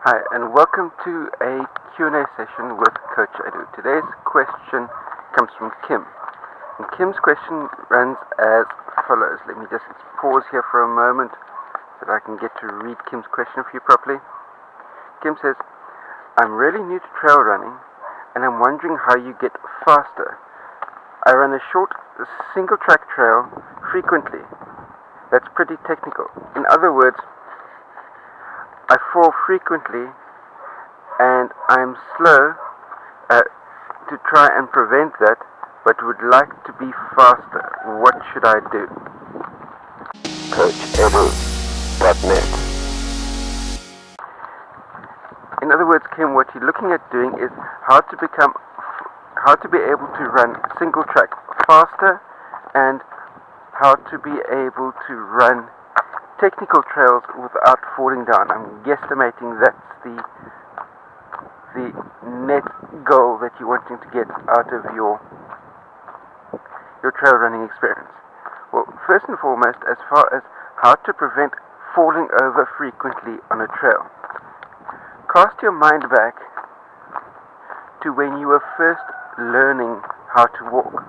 Hi, and welcome to a Q&A session with Coach Edu. Today's question comes from Kim. And Kim's question runs as follows. Let me just pause here for a moment so that I can get to read Kim's question for you properly. Kim says, I'm really new to trail running and I'm wondering how you get faster. I run a short single track trail frequently. That's pretty technical. In other words, I fall frequently and I'm slow to try and prevent that, but would like to be faster. What should I do? CoachEdu.net. In other words, Kim, what you're looking at doing is how to be able to run single track faster and how to be able to run technical trails without falling down. I'm guesstimating that's the net goal that you're wanting to get out of your trail running experience. Well, first and foremost, as far as how to prevent falling over frequently on a trail, cast your mind back to when you were first learning how to walk.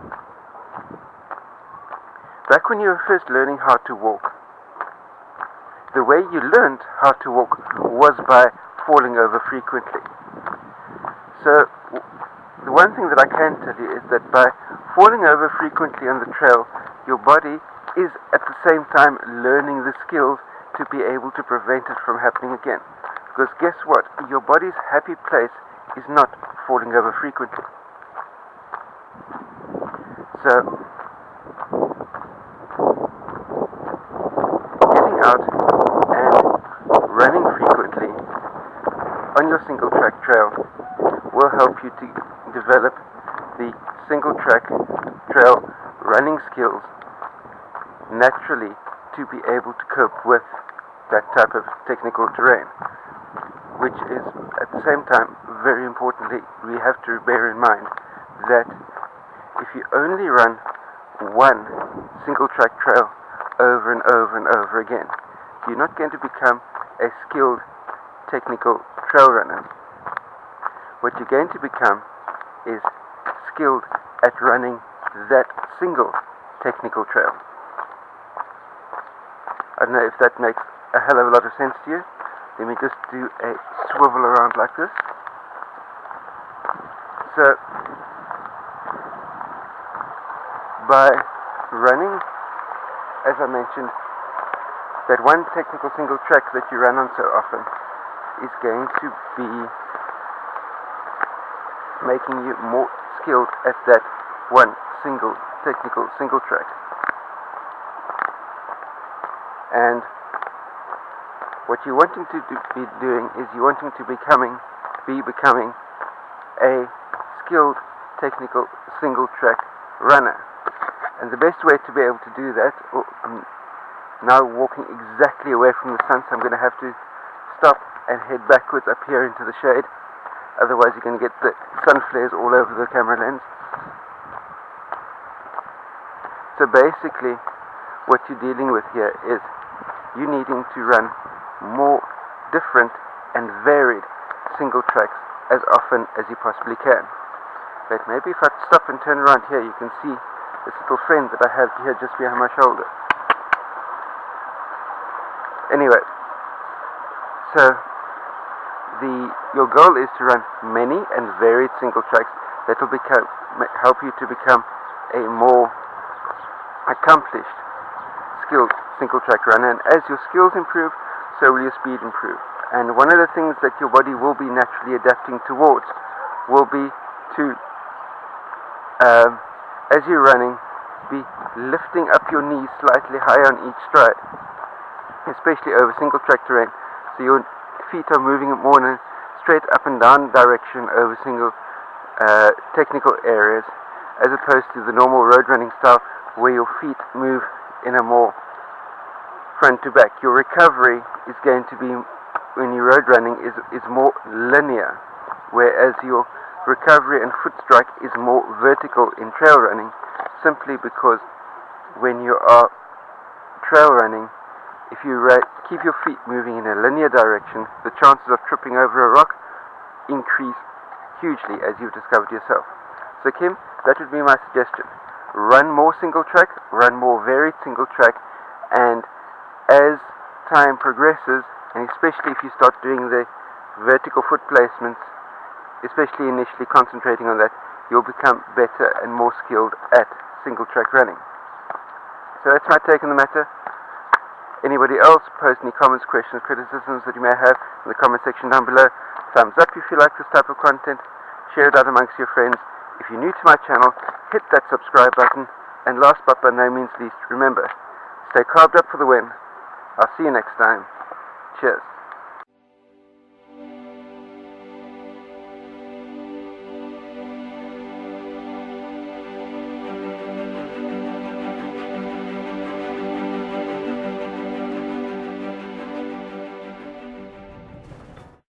Back when you were first learning how to walk, the way you learned how to walk was by falling over frequently. So, the one thing that I can tell you is that by falling over frequently on the trail, your body is at the same time learning the skills to be able to prevent it from happening again. Because guess what? Your body's happy place is not falling over frequently. So, getting out and running frequently on your single track trail will help you to develop the single track trail running skills naturally to be able to cope with that type of technical terrain, which is at the same time, very importantly, we have to bear in mind that if you only run one single track trail over and over and over again, you're not going to become a skilled technical trail runner. What you're going to become is skilled at running that single technical trail. I don't know if that makes a hell of a lot of sense to you. Let me just do a swivel around like this. So, by running, as I mentioned, that one technical single track that you run on so often is going to be making you more skilled at that one single technical single track. And what you're wanting to be doing is you're wanting to be becoming a skilled technical single track runner. And the best way to be able to do that, I'm now walking exactly away from the sun, so I'm going to have to stop and head backwards up here into the shade. Otherwise you're going to get the sun flares all over the camera lens. So basically what you're dealing with here is you needing to run more different and varied single tracks as often as you possibly can. But maybe if I stop and turn around here, you can see this little friend that I have here just behind my shoulder. Anyway, so your goal is to run many and varied single tracks that will help you to become a more accomplished, skilled single track runner. And as your skills improve, so will your speed improve. And one of the things that your body will be naturally adapting towards will be to, as you're running, be lifting up your knees slightly higher on each stride, especially over single track terrain. So your feet are moving more in a straight up and down direction over single technical areas, as opposed to the normal road running style where your feet move in a more front to back. Your recovery is going to be, when you're road running, is more linear, whereas your recovery and foot strike is more vertical in trail running, simply because when you are trail running, if you keep your feet moving in a linear direction, the chances of tripping over a rock increase hugely, as you've discovered yourself. So Kim, that would be my suggestion. Run more single track, run more varied single track, and as time progresses, and especially if you start doing the vertical foot placements, especially initially concentrating on that, you'll become better and more skilled at single track running. So that's my take on the matter. Anybody else, post any comments, questions, criticisms that you may have in the comment section down below. Thumbs up if you like this type of content. Share it out amongst your friends. If you're new to my channel, hit that subscribe button. And last but by no means least, remember, stay carved up for the win. I'll see you next time. Cheers.